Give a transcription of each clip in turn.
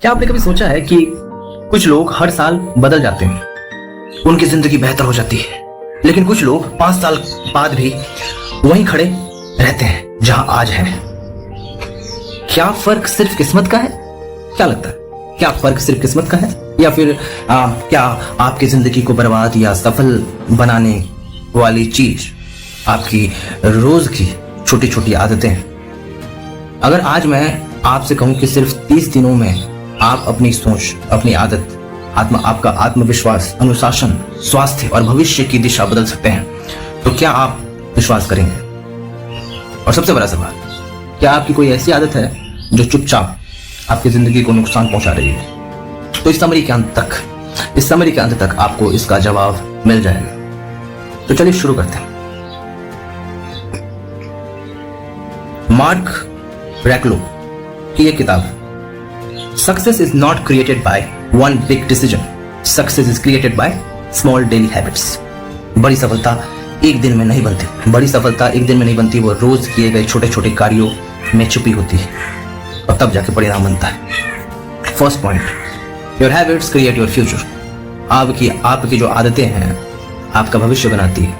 क्या आपने कभी सोचा है कि कुछ लोग हर साल बदल जाते हैं, उनकी जिंदगी बेहतर हो जाती है, लेकिन कुछ लोग 5 साल बाद भी वहीं खड़े रहते हैं जहां आज हैं। क्या फर्क सिर्फ किस्मत का है? क्या लगता है, क्या फर्क सिर्फ किस्मत का है, या फिर क्या आपकी जिंदगी को बर्बाद या सफल बनाने वाली चीज आपकी रोज की छोटी छोटी आदतें हैं? अगर आज मैं आपसे कहूं कि सिर्फ 30 दिनों में आप अपनी सोच, अपनी आदत, आपका आत्मविश्वास, अनुशासन, स्वास्थ्य और भविष्य की दिशा बदल सकते हैं, तो क्या आप विश्वास करेंगे? और सबसे बड़ा सवाल, क्या आपकी कोई ऐसी आदत है जो चुपचाप आपकी जिंदगी को नुकसान पहुंचा रही है? तो इस समरी के अंत तक आपको इसका जवाब मिल जाएगा। तो चलिए शुरू करते हैं। मार्क ब्रैकलो की यह किताब, success is not created by one big decision, success is created by small daily habits. बड़ी सफलता एक दिन में नहीं बनती, वो रोज किए गए छोटे छोटे कार्यों में छुपी होती है और तब जाके परिणाम बनता है। First point, your habits create your future. आपकी जो आदतें हैं आपका भविष्य बनाती है।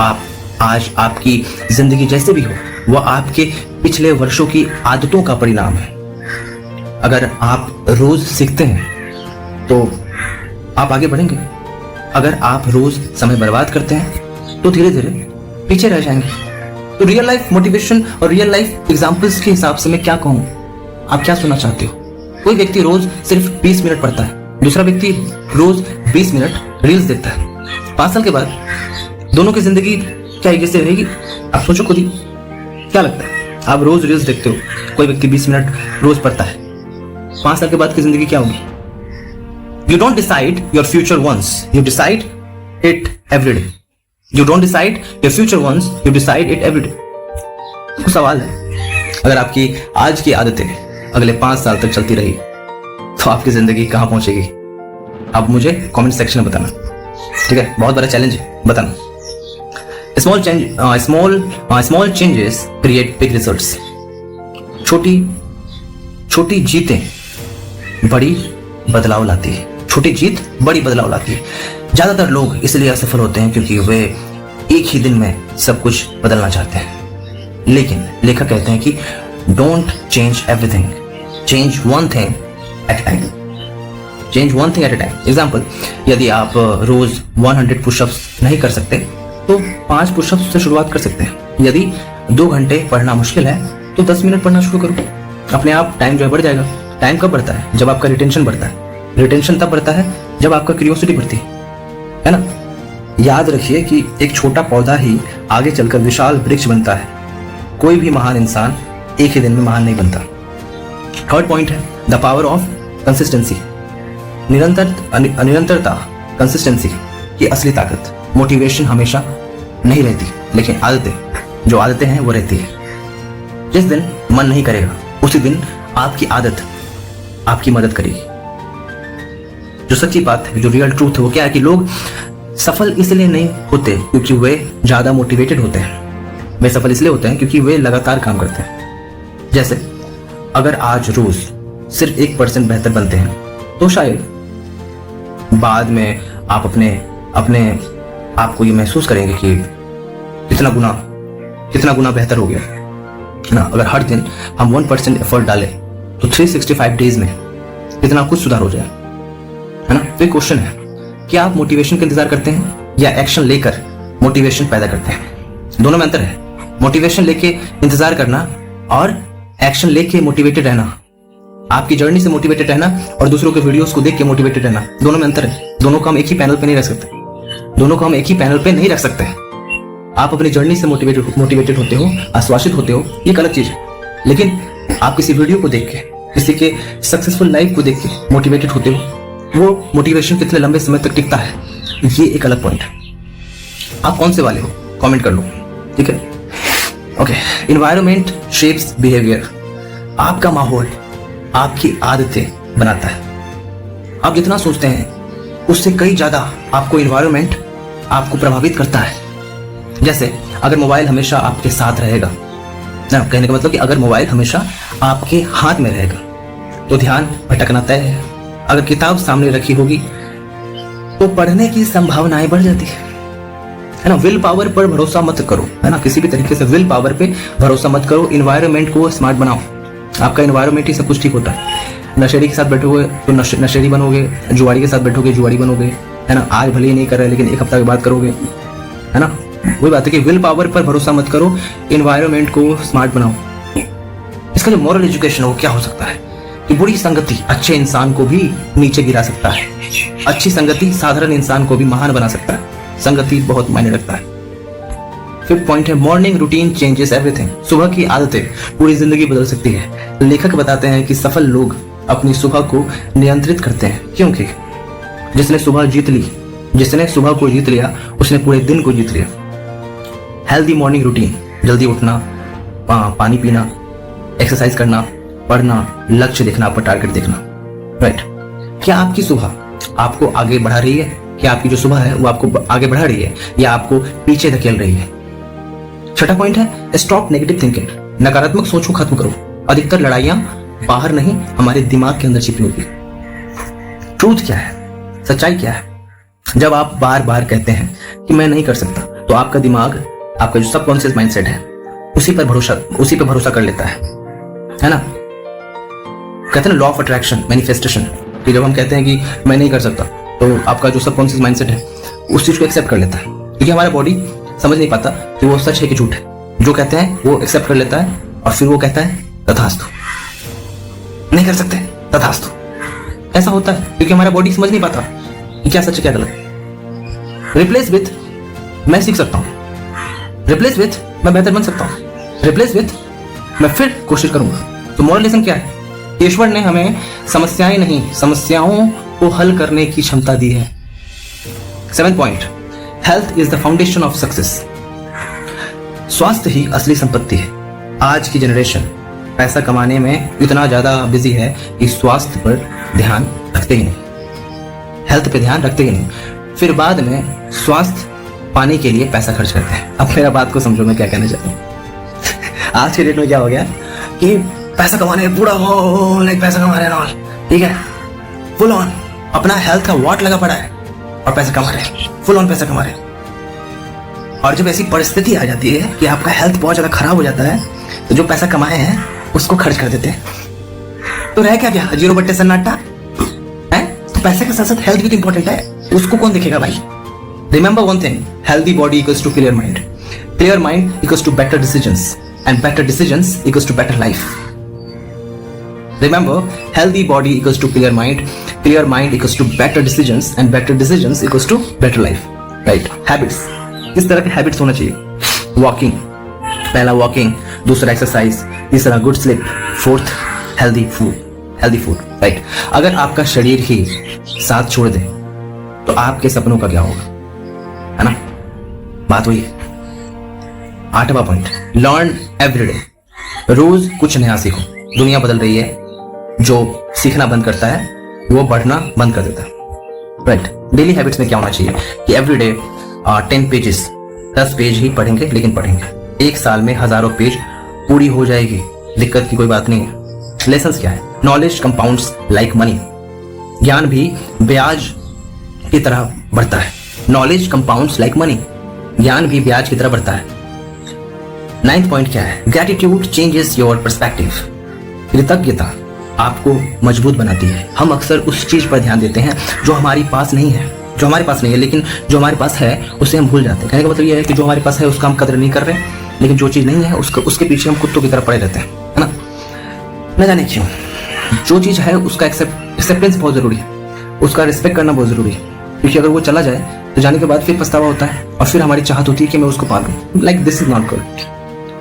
आप आज आपकी जिंदगी जैसे भी हो, वह आपके पिछले वर्षों की आदतों का परिणाम है। अगर आप रोज सीखते हैं तो आप आगे बढ़ेंगे। अगर आप रोज समय बर्बाद करते हैं तो धीरे धीरे पीछे रह जाएंगे। तो रियल लाइफ मोटिवेशन और रियल लाइफ एग्जांपल्स के हिसाब से मैं क्या कहूं, आप क्या सुनना चाहते हो? कोई व्यक्ति रोज सिर्फ 20 मिनट पढ़ता है, दूसरा व्यक्ति रोज 20 मिनट रील्स देखता है। 5 साल के बाद दोनों की जिंदगी क्या एक जैसे रहेगी? आप सोचो खुद ही। क्या लगता है, आप रोज रील्स देखते हो, कोई व्यक्ति 20 मिनट रोज पढ़ता है, 5 साल के बाद की जिंदगी क्या होगी? You don't decide your future once, you decide it every day. You don't decide your future once, you decide it every day. तो सवाल है, अगर आपकी आज की आदतें अगले 5 साल तक चलती रही तो आपकी जिंदगी कहां पहुंचेगी? आप मुझे कमेंट सेक्शन में बताना, ठीक है? बहुत बड़ा चैलेंज है, बताना। Small changes create big results. छोटी जीतें बड़ी बदलाव लाती है। छोटी जीत बड़ी बदलाव लाती है। ज्यादातर लोग इसलिए असफल होते हैं क्योंकि वे एक ही दिन में सब कुछ बदलना चाहते हैं। लेकिन लेखक कहते हैं कि don't change everything, change one thing at A time. Example, यदि आप रोज 100 पुशअप्स नहीं कर सकते तो 5 पुशअप्स से शुरुआत कर सकते हैं। यदि 2 घंटे पढ़ना मुश्किल है तो 10 मिनट पढ़ना शुरू करो। अपने आप टाइम जो है बढ़ जाएगा। टाइम कब बढ़ता है? जब आपका रिटेंशन बढ़ता है। रिटेंशन तब बढ़ता है जब आपका क्यूरियोसिटी बढ़ती है ना? याद रखिए कि एक छोटा पौधा ही आगे चलकर विशाल वृक्ष बनता है। कोई भी महान इंसान एक ही दिन में महान नहीं बनता। थर्ड पॉइंट है द पावर ऑफ कंसिस्टेंसी। निरंतरता, कंसिस्टेंसी की असली ताकत। मोटिवेशन हमेशा नहीं रहती, लेकिन जो आदतें हैं वो रहती है। जिस दिन मन नहीं करेगा उसी दिन आपकी आदत आपकी मदद करेगी। जो सच्ची बात है, जो रियल ट्रूथ है, वो क्या है कि लोग सफल इसलिए नहीं होते क्योंकि वे ज्यादा मोटिवेटेड होते हैं। वे सफल इसलिए होते हैं क्योंकि वे लगातार काम करते हैं। जैसे अगर आज रोज सिर्फ 1% बेहतर बनते हैं तो शायद बाद में आप अपने आप को ये महसूस करेंगे कि कितना गुना बेहतर हो गया ना। अगर हर दिन हम 1% एफर्ट डालें तो 365 डेज में कितना कुछ सुधार हो जाए, है ना? तो एक क्वेश्चन है, क्या आप मोटिवेशन का इंतजार करते हैं या एक्शन लेकर मोटिवेशन पैदा करते हैं? दोनों में अंतर है। मोटिवेशन लेके इंतजार करना और एक्शन लेके मोटिवेटेड रहना। आपकी जर्नी से मोटिवेटेड रहना और दूसरों के वीडियोस को देख के मोटिवेटेड रहना, दोनों में अंतर है। दोनों को हम एक ही पैनल पे नहीं रख सकते। आप अपनी जर्नी से मोटिवेटेड होते हो, आश्वासित होते हो, ये एक अलग चीज है। लेकिन आप किसी वीडियो को देख के, किसी के सक्सेसफुल लाइफ को देख के मोटिवेटेड होते हो, वो मोटिवेशन कितने लंबे समय तक टिकता है, ये एक अलग पॉइंट है। आप कौन से वाले हो, कमेंट कर लो, ठीक है? Okay, environment shapes behaviour. आपका माहौल आपकी आदतें बनाता है। आप जितना सोचते हैं उससे कई ज्यादा आपको एनवायरनमेंट आपको प्रभावित करता है। जैसे अगर मोबाइल हमेशा आपके साथ रहेगा ना, कहने का मतलब कि अगर मोबाइल हमेशा आपके हाथ में रहेगा तो ध्यान भटकना तय है। अगर किताब सामने रखी होगी तो पढ़ने की संभावनाएं बढ़ जाती है ना। विल पावर पर भरोसा मत करो, है ना, किसी भी तरीके से विल पावर पे भरोसा मत करो। इन्वायरमेंट को स्मार्ट बनाओ, आपका इन्वायरमेंट ही सब कुछ ठीक होता है। नशेड़ी के साथ बैठोगे तो नशेड़ी बनोगे, जुआरी के साथ बैठोगे जुआरी बनोगे, है ना। आज भले ही नहीं कर रहे लेकिन एक हफ्ता के बाद करोगे, है ना। वही बात है कि विल पावर पर भरोसा मत करो, इन्वायरमेंट को स्मार्ट बनाओ। इसका जो मॉरल एजुकेशन है वो क्या हो सकता है कि बुरी संगति अच्छे इंसान को भी नीचे गिरा सकता है, अच्छी संगति साधारण इंसान को भी महान बना सकता है। संगति बहुत मायने रखता है। फिफ्थ पॉइंट है मॉर्निंग रूटीन चेंजेस एवरीथिंग। सुबह की आदतें पूरी जिंदगी बदल सकती है। लेखक बताते हैं कि सफल लोग अपनी सुबह को नियंत्रित करते हैं, क्योंकि जिसने सुबह को जीत लिया उसने पूरे दिन को जीत लिया। हेल्दी मॉर्निंग रूटीन, जल्दी उठना, पानी पीना, एक्सरसाइज करना, पढ़ना, लक्ष्य देखना, पर टारगेट देखना, राइट। क्या आपकी सुबह आपको आगे बढ़ा रही है? क्या आपकी जो सुबह है वो आपको आगे बढ़ा रही है या आपको पीछे धकेल रही है? छठा पॉइंट है स्टॉप नेगेटिव थिंकिंग। नकारात्मक सोच को खत्म करो। अधिकतर लड़ाइयां बाहर नहीं हमारे दिमाग के अंदर छिपी होती। ट्रूथ क्या है, सच्चाई क्या है? जब आप बार बार कहते हैं कि मैं नहीं कर सकता, तो आपका दिमाग, आपका जो सबकॉन्शियस माइंडसेट है उसी पे भरोसा कर लेता है ना। कहते हैं लॉ ऑफ अट्रैक्शन, मैनिफेस्टेशन, कि जब हम कहते हैं कि मैं नहीं कर सकता तो आपका जो सबकॉन्शियस माइंडसेट है उस चीज को एक्सेप्ट कर लेता है, क्योंकि हमारा बॉडी समझ नहीं पाता कि वो सच है कि झूठ है। जो कहते हैं वो एक्सेप्ट कर लेता है और फिर वो कहता है तथास्तु, नहीं कर सकते तथास्तु। ऐसा होता है क्योंकि हमारा बॉडी समझ नहीं पाता कि क्या सच है क्या गलत। रिप्लेस विथ मैं सीख सकता हूँ, रिप्लेस विथ मैं बेहतर बन सकता हूँ, रिप्लेस विथ मैं फिर कोशिश करूंगा। तो मॉरल लेसन क्या है? ईश्वर ने हमें समस्याएं नहीं, समस्याओं को हल करने की क्षमता दी है। 7th point, health is the foundation of success. स्वास्थ्य ही असली संपत्ति है। आज की जनरेशन पैसा कमाने में इतना ज्यादा बिजी है कि स्वास्थ्य पर ध्यान रखते ही नहीं, हेल्थ पे ध्यान रखते ही नहीं, फिर बाद में स्वास्थ्य पाने के लिए पैसा खर्च करते हैं। अब मेरा बात को समझो, मैं क्या कहना चाहता हूँ। आज के डेट में क्या हो गया कि पैसा कमाने पूरा हो लाइक पैसा कमा रहे हैं, ठीक है, फुल ऑन अपना हेल्थ का वॉट लगा पड़ा है और पैसा कमा रहे हैं, फुल ऑन पैसा कमा रहे हैं। और जब ऐसी परिस्थिति आ जाती है कि आपका हेल्थ बहुत ज्यादा खराब हो जाता है, तो जो पैसा कमाए हैं उसको खर्च कर देते हैं। तो रह क्या गया? जीरो बट्टे सन्नाटा है। तो पैसे के साथ साथ हेल्थ भी इंपॉर्टेंट है, उसको कौन देखेगा भाई? Remember one thing, healthy body equals to clear mind, clear mind equals to better decisions, and better decisions equals to better life. Remember, healthy body equals to clear mind equals to better decisions, and better decisions equals to better life. Right? Habits. किस तरह के habits होना चाहिए? Walking. पहला walking, दूसरा exercise, तीसरा good sleep, fourth healthy food. Right? अगर आपका शरीर ही साथ छोड़ दे तो आपके सपनों का क्या होगा, है ना? बात वही है। 8वां पॉइंट, लर्न एवरीडे। रोज कुछ नया सीखो। दुनिया बदल रही है, जो सीखना बंद करता है वो बढ़ना बंद कर देता है, राइट। डेली हैबिट्स में क्या होना चाहिए कि एवरीडे 10 पेजेस, 10 पेज ही पढ़ेंगे, लेकिन पढ़ेंगे। एक साल में हजारों पेज पूरी हो जाएगी, दिक्कत की कोई बात नहीं है। लेसन्स क्या है? Knowledge compounds like money. ज्ञान भी ब्याज की तरह बढ़ता है। नॉलेज कंपाउंड्स लाइक मनी, ज्ञान भी ब्याज की तरह बढ़ता है। 9th पॉइंट क्या है? Gratitude changes your perspective. कृतज्ञता आपको मजबूत बनाती है। हम अक्सर उस चीज पर ध्यान देते हैं जो हमारे पास नहीं है, लेकिन जो हमारे पास है उसे हम भूल जाते हैं। कहने का मतलब यह है कि जो हमारे पास है उसका हम कदर नहीं कर रहे, लेकिन जो चीज नहीं है उसके पीछे हम कुत्तों की तरह पड़े रहते हैं, है ना। न जाने क्यों। जो चीज है उसका एक्सेप्टेंस बहुत जरूरी है, उसका रिस्पेक्ट करना बहुत जरूरी है, क्योंकि अगर वो चला जाए तो जाने के बाद फिर पछतावा होता है और फिर हमारी चाहत होती है कि मैं उसको पालूं। Like this is not good.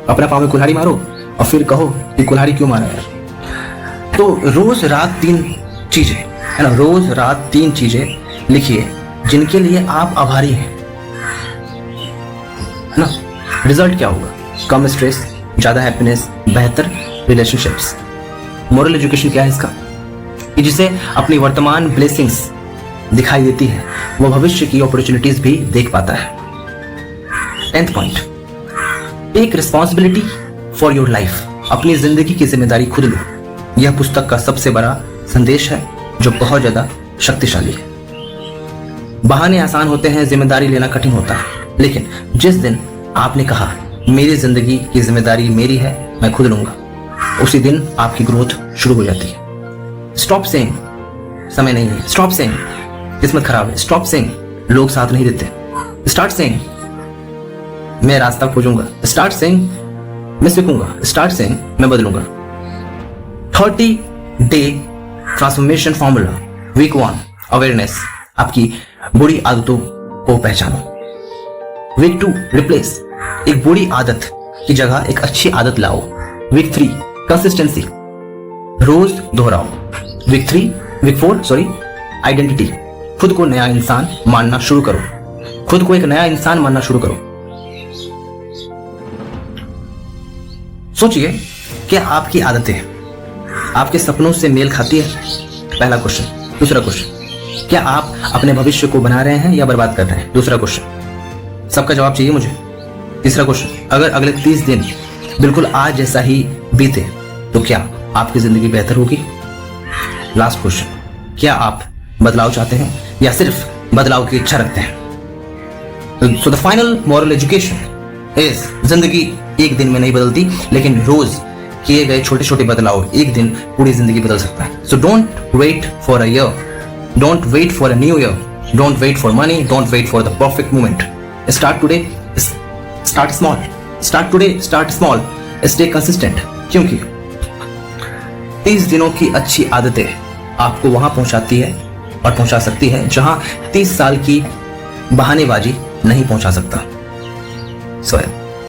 अपना पाँव में कुल्हाड़ी मारो और फिर कहो कि कुल्हाड़ी क्यों मारा यार। तो रोज रात 3 चीजें, है ना, रोज रात 3 चीजें लिखिए जिनके लिए आप आभारी हैं, है ना। रिजल्ट क्या होगा? कम स्ट्रेस, ज्यादा हैप्पीनेस, बेहतर रिलेशनशिप्स। मोरल एजुकेशन क्या है इसका? कि जिसे अपनी वर्तमान ब्लेसिंग्स दिखाई देती है वो भविष्य की अपॉर्चुनिटीज भी देख पाता है। 10th point, take responsibility for your life. अपनी जिंदगी की जिम्मेदारी खुद लो। यह पुस्तक का सबसे बड़ा संदेश है जो बहुत ज्यादा शक्तिशाली है। बहाने आसान होते हैं, जिम्मेदारी लेना कठिन होता है। लेकिन जिस दिन आपने कहा मेरी जिंदगी की जिम्मेदारी मेरी है, मैं खुद लूंगा, उसी दिन आपकी ग्रोथ शुरू हो जाती है। स्टॉप सेइंग समय नहीं है, स्टॉप सेइंग किस्मत खराब है, स्टॉप सेइंग लोग साथ नहीं देते, स्टार्ट सेइंग मैं रास्ता खोजूंगा, स्टार्ट सेइंग मैं सीखूंगा, स्टार्ट सेइंग मैं बदलूंगा। 30 day transformation formula. Week 1 awareness, आपकी बुरी आदतों को पहचानो। वीक 2 रिप्लेस, एक बुरी आदत की जगह एक अच्छी आदत लाओ। वीक 3 कंसिस्टेंसी, रोज दोहराओ। वीक 4 आइडेंटिटी, खुद को नया इंसान मानना शुरू करो, खुद को एक नया इंसान मानना शुरू करो। सोचिए क्या आपकी आदतें आपके सपनों से मेल खाती है? पहला क्वेश्चन। दूसरा क्वेश्चन, क्या आप अपने भविष्य को बना रहे हैं या बर्बाद कर रहे हैं? दूसरा क्वेश्चन, सबका जवाब चाहिए मुझे। तीसरा क्वेश्चन, अगर अगले 30 दिन बिल्कुल आज जैसा ही बीते तो क्या आपकी जिंदगी बेहतर होगी? लास्ट क्वेश्चन, क्या आप बदलाव चाहते हैं या सिर्फ बदलाव की इच्छा रखते हैं? So the final moral education is, जिंदगी एक दिन में नहीं बदलती, लेकिन रोज किए गए छोटे छोटे बदलाव एक दिन पूरी जिंदगी बदल सकता है। So don't wait for a year, don't wait for a new year, don't wait for money, don't wait for the perfect moment. Start today, start small, start today, start small, stay consistent, क्योंकि 30 दिनों की अच्छी आदतें आपको वहां पहुंचाती है और पहुंचा सकती है जहां 30 साल की बहानेबाजी नहीं पहुंचा सकता। सो